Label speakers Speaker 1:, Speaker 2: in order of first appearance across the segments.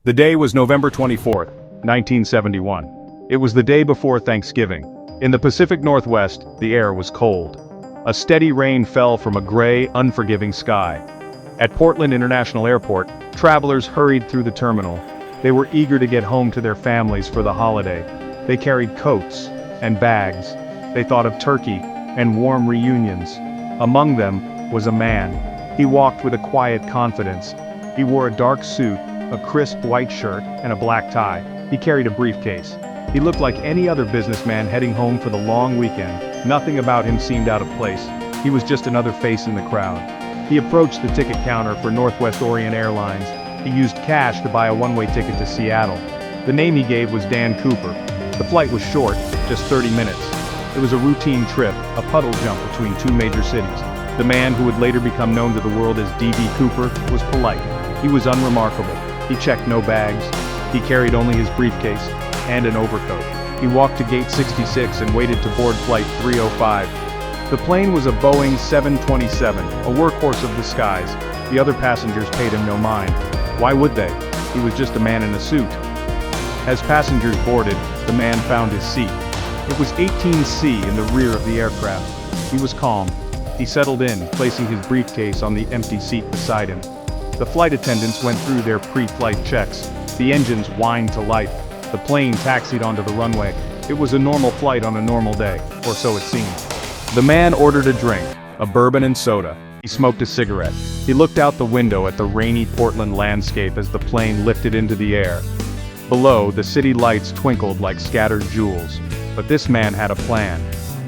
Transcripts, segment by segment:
Speaker 1: The day was November 24th, 1971. It was the day before Thanksgiving. In the Pacific Northwest, the air was cold. A steady rain fell from a gray, unforgiving sky. At Portland International Airport, travelers hurried through the terminal. They were eager to get home to their families for the holiday. They carried coats and bags. They thought of turkey and warm reunions. Among them was a man. He walked with a quiet confidence. He wore a dark suit, a crisp white shirt, and a black tie. He carried a briefcase. He looked like any other businessman heading home for the long weekend. Nothing about him seemed out of place. He was just another face in the crowd. He approached the ticket counter for Northwest Orient Airlines. He used cash to buy a one-way ticket to Seattle. The name he gave was Dan Cooper. The flight was short, just 30 minutes. It was a routine trip, a puddle jump between two major cities. The man who would later become known to the world as D.B. Cooper was polite. He was unremarkable. He checked no bags. He carried only his briefcase and an overcoat. He walked to gate 66 and waited to board flight 305. The plane was a Boeing 727, a workhorse of the skies. The other passengers paid him no mind. Why would they? He was just a man in a suit. As passengers boarded, the man found his seat. It was 18C in the rear of the aircraft. He was calm. He settled in, placing his briefcase on the empty seat beside him. The flight attendants went through their pre-flight checks. The engines whined to life. The plane taxied onto the runway. It was a normal flight on a normal day, or so it seemed. The man ordered a drink, a bourbon and soda. He smoked a cigarette. He looked out the window at the rainy Portland landscape as the plane lifted into the air. Below, the city lights twinkled like scattered jewels. But this man had a plan,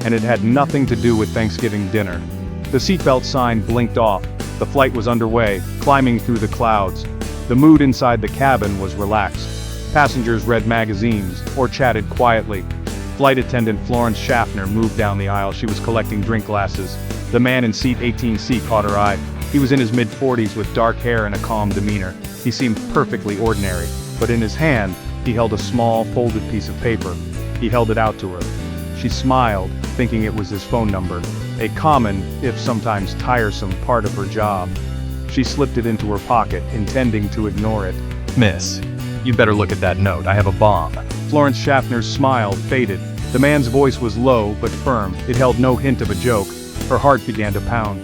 Speaker 1: and it had nothing to do with Thanksgiving dinner. The seatbelt sign blinked off. The flight was underway, climbing through the clouds. The mood inside the cabin was relaxed. Passengers read magazines or chatted quietly. Flight attendant Florence Schaffner moved down the aisle. She was collecting drink glasses. The man in seat 18C caught her eye. He was in his mid-40s with dark hair and a calm demeanor. He seemed perfectly ordinary, but in his hand, he held a small, folded piece of paper. He held it out to her. She smiled, thinking it was his phone number, a common, if sometimes tiresome, part of her job. She slipped it into her pocket, intending to ignore it.
Speaker 2: Miss, you better look at that note. I have a bomb.
Speaker 1: Florence Schaffner's smile faded. The man's voice was low but firm. It held no hint of a joke. Her heart began to pound.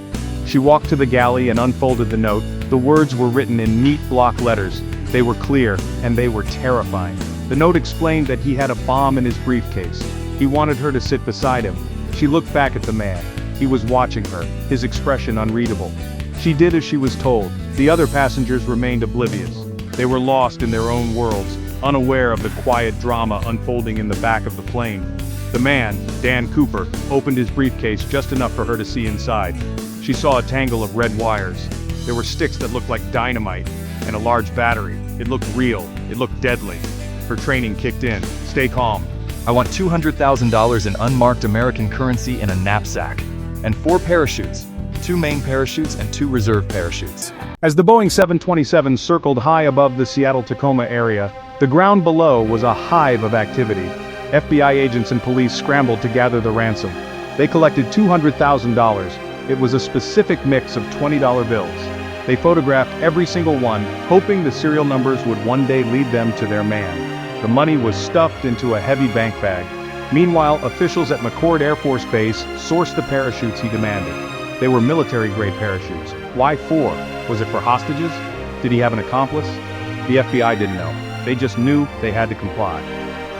Speaker 1: She walked to the galley and unfolded the note. The words were written in neat block letters. They were clear, and they were terrifying. The note explained that he had a bomb in his briefcase. He wanted her to sit beside him. She looked back at the man. He was watching her, his expression unreadable. She did as she was told. The other passengers remained oblivious. They were lost in their own worlds, unaware of the quiet drama unfolding in the back of the plane. The man, Dan Cooper, opened his briefcase just enough for her to see inside. She saw a tangle of red wires. There were sticks that looked like dynamite, and a large battery. It looked real. It looked deadly. Her training kicked in. Stay calm.
Speaker 2: I want $200,000 in unmarked American currency in a knapsack. And 4 parachutes. 2 main parachutes and 2 reserve parachutes.
Speaker 1: As the Boeing 727 circled high above the Seattle-Tacoma area, the ground below was a hive of activity. FBI agents and police scrambled to gather the ransom. They collected $200,000. It was a specific mix of $20 bills. They photographed every single one, hoping the serial numbers would one day lead them to their man. The money was stuffed into a heavy bank bag. Meanwhile, officials at McCord Air Force Base sourced the parachutes he demanded. They were military-grade parachutes. Why 4? Was it for hostages? Did he have an accomplice? The FBI didn't know. They just knew they had to comply.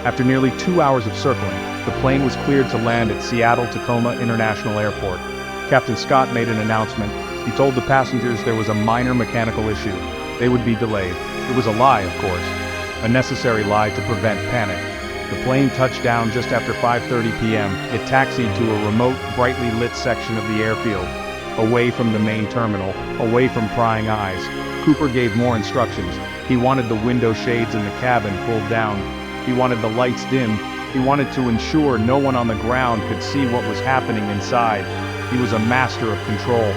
Speaker 1: After nearly 2 hours of circling, the plane was cleared to land at Seattle-Tacoma International Airport. Captain Scott made an announcement. He told the passengers there was a minor mechanical issue. They would be delayed. It was a lie, of course. A necessary lie to prevent panic. The plane touched down just after 5:30 p.m. It taxied to a remote, brightly lit section of the airfield. Away from the main terminal, away from prying eyes. Cooper gave more instructions. He wanted the window shades in the cabin pulled down. He wanted the lights dimmed. He wanted to ensure no one on the ground could see what was happening inside. He was a master of control.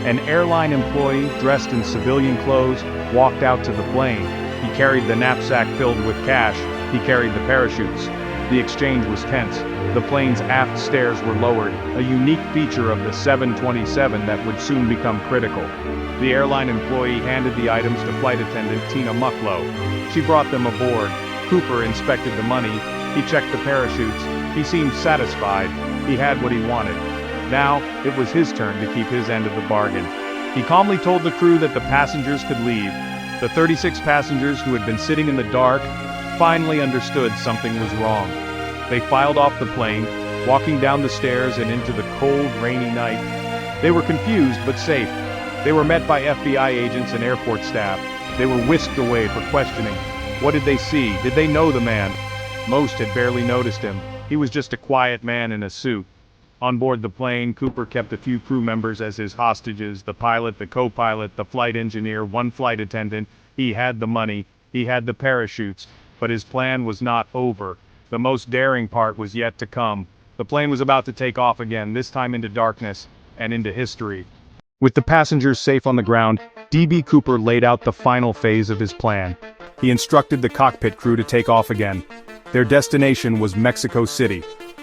Speaker 1: An airline employee, dressed in civilian clothes, walked out to the plane. He carried the knapsack filled with cash. He carried the parachutes. The exchange was tense. The plane's aft stairs were lowered, a unique feature of the 727 that would soon become critical. The airline employee handed the items to flight attendant Tina Mucklow. She brought them aboard. Cooper inspected the money. He checked the parachutes. He seemed satisfied. He had what he wanted. Now, it was his turn to keep his end of the bargain. He calmly told the crew that the passengers could leave. The 36 passengers who had been sitting in the dark finally understood something was wrong. They filed off the plane, walking down the stairs and into the cold, rainy night. They were confused but safe. They were met by FBI agents and airport staff. They were whisked away for questioning. What did they see? Did they know the man? Most had barely noticed him. He was just a quiet man in a suit. On board the plane, Cooper kept a few crew members as his hostages: the pilot, the co-pilot, the flight engineer, one flight attendant. He had the money, he had the parachutes, but his plan was not over. The most daring part was yet to come. The plane was about to take off again, this time into darkness and into history. With the passengers safe on the ground, D.B. Cooper laid out the final phase of his plan. He instructed the cockpit crew to take off again. Their destination was Mexico City.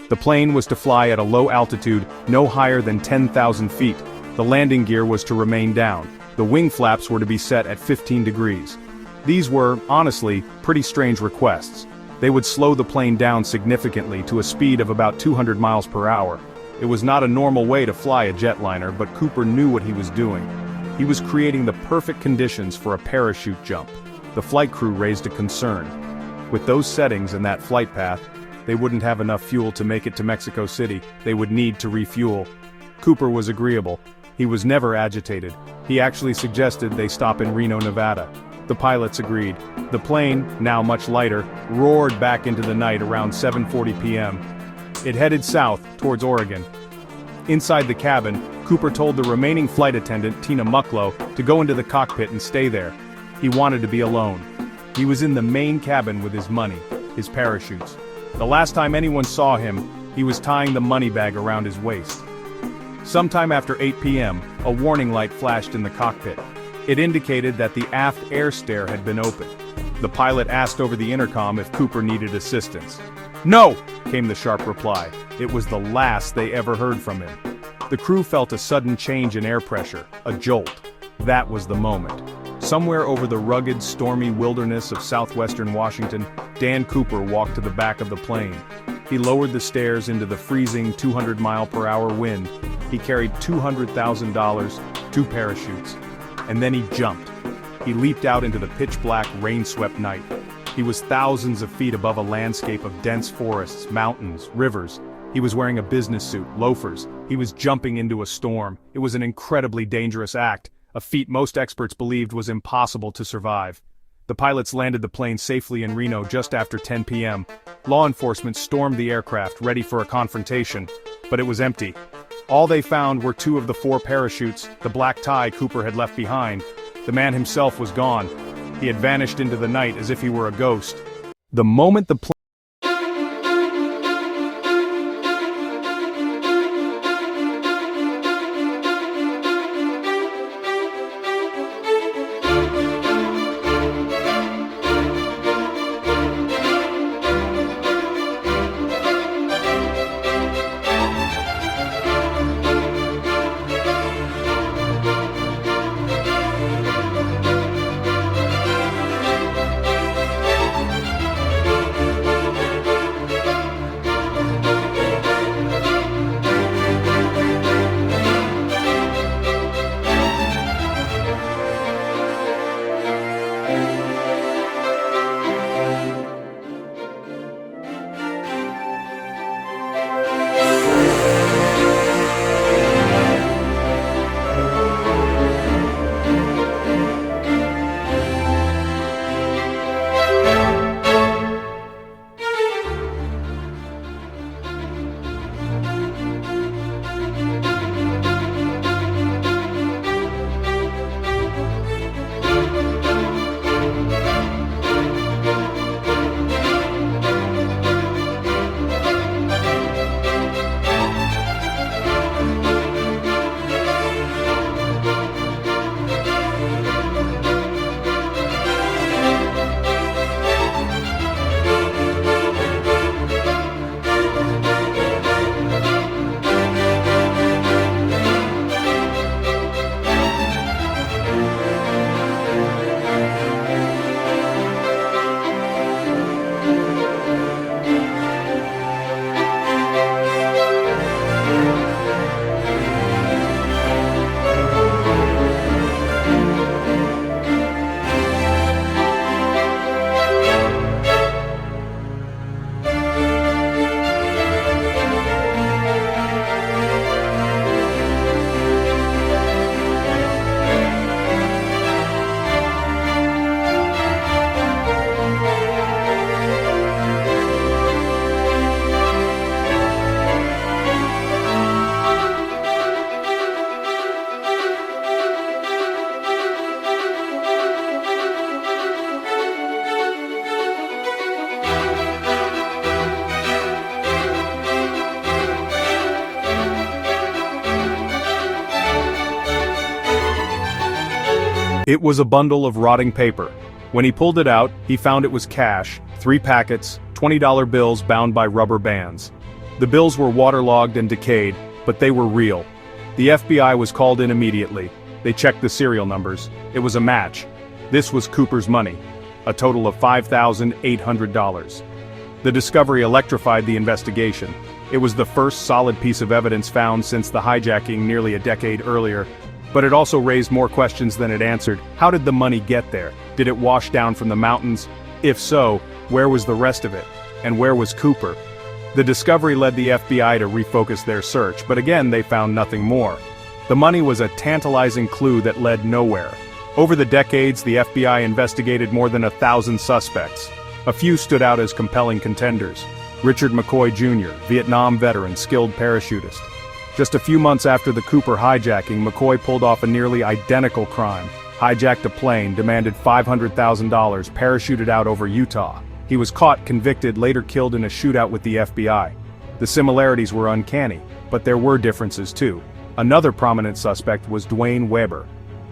Speaker 1: The plane was to fly at a low altitude, no higher than 10,000 feet. The landing gear was to remain down. The wing flaps were to be set at 15 degrees. These were, honestly, pretty strange requests. They would slow the plane down significantly to a speed of about 200 miles per hour. It was not a normal way to fly a jetliner, but Cooper knew what he was doing. He was creating the perfect conditions for a parachute jump. The flight crew raised a concern. With those settings and that flight path, they wouldn't have enough fuel to make it to Mexico City. They would need to refuel. Cooper was agreeable. He was never agitated. He actually suggested they stop in Reno, Nevada. The pilots agreed. The plane, now much lighter, roared back into the night around 7:40 p.m. It headed south, towards Oregon. Inside the cabin, Cooper told the remaining flight attendant, Tina Mucklow, to go into the cockpit and stay there. He wanted to be alone. He was in the main cabin with his money, his parachutes. The last time anyone saw him, he was tying the money bag around his waist. Sometime after 8 p.m., a warning light flashed in the cockpit. It indicated that the aft air stair had been opened. The pilot asked over the intercom if Cooper needed assistance. "No!" came the sharp reply. It was the last they ever heard from him. The crew felt a sudden change in air pressure, a jolt. That was the moment. Somewhere over the rugged, stormy wilderness of southwestern Washington, Dan Cooper walked to the back of the plane. He lowered the stairs into the freezing 200-mile-per-hour wind. He carried $200,000, 2 parachutes. And then he jumped. He leaped out into the pitch-black, rain-swept night. He was thousands of feet above a landscape of dense forests, mountains, rivers. He was wearing a business suit, loafers. He was jumping into a storm. It was an incredibly dangerous act, a feat most experts believed was impossible to survive. The pilots landed the plane safely in Reno just after 10 p.m. Law enforcement stormed the aircraft, ready for a confrontation, but it was empty. All they found were 2 of the 4 parachutes, the black tie Cooper had left behind. The man himself was gone. He had vanished into the night as if he were a ghost. The moment the plane It was a bundle of rotting paper. When he pulled it out, he found it was cash, 3 packets, $20 bills bound by rubber bands. The bills were waterlogged and decayed, but they were real. The FBI was called in immediately. They checked the serial numbers. It was a match. This was Cooper's money, a total of $5,800. The discovery electrified the investigation. It was the first solid piece of evidence found since the hijacking nearly a decade earlier, but it also raised more questions than it answered. How did the money get there? Did it wash down from the mountains? If so, where was the rest of it? And where was Cooper? The discovery led the FBI to refocus their search, but again they found nothing more. The money was a tantalizing clue that led nowhere. Over the decades, the FBI investigated more than 1,000 suspects. A few stood out as compelling contenders. Richard McCoy Jr., Vietnam veteran, skilled parachutist. Just a few months after the Cooper hijacking, McCoy pulled off a nearly identical crime. Hijacked a plane, demanded $500,000, parachuted out over Utah. He was caught, convicted, later killed in a shootout with the FBI. The similarities were uncanny, but there were differences too. Another prominent suspect was Dwayne Weber.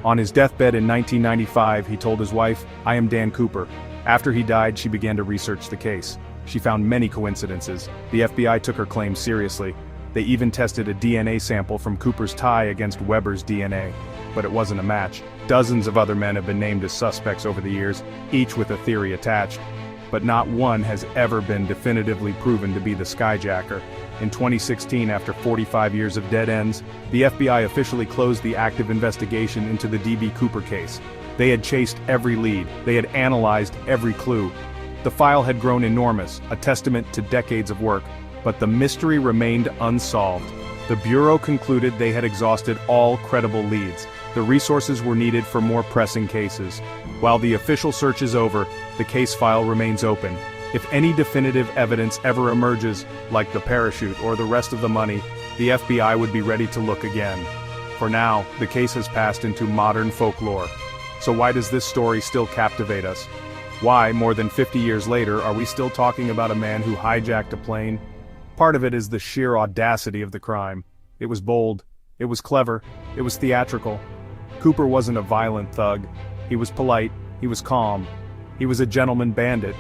Speaker 1: On his deathbed in 1995, he told his wife, "I am Dan Cooper." After he died, she began to research the case. She found many coincidences. The FBI took her claims seriously. They even tested a DNA sample from Cooper's tie against Weber's DNA. But it wasn't a match. Dozens of other men have been named as suspects over the years, each with a theory attached. But not one has ever been definitively proven to be the Skyjacker. In 2016, after 45 years of dead ends, the FBI officially closed the active investigation into the D.B. Cooper case. They had chased every lead, they had analyzed every clue. The file had grown enormous, a testament to decades of work, but the mystery remained unsolved. The Bureau concluded they had exhausted all credible leads. The resources were needed for more pressing cases. While the official search is over, the case file remains open. If any definitive evidence ever emerges, like the parachute or the rest of the money, the FBI would be ready to look again. For now, the case has passed into modern folklore. So why does this story still captivate us? Why, more than 50 years later, are we still talking about a man who hijacked a plane? Part of it is the sheer audacity of the crime. It was bold. It was clever. It was theatrical. Cooper wasn't a violent thug. He was polite. He was calm. He was a gentleman bandit.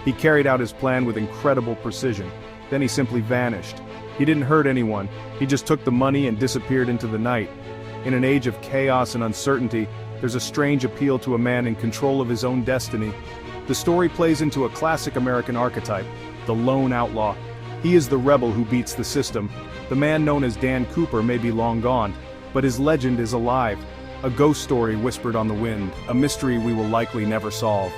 Speaker 1: He carried out his plan with incredible precision. Then he simply vanished. He didn't hurt anyone. He just took the money and disappeared into the night. In an age of chaos and uncertainty, there's a strange appeal to a man in control of his own destiny. The story plays into a classic American archetype, the lone outlaw. He is the rebel who beats the system. The man known as Dan Cooper may be long gone, but his legend is alive. A ghost story whispered on the wind, a mystery we will likely never solve.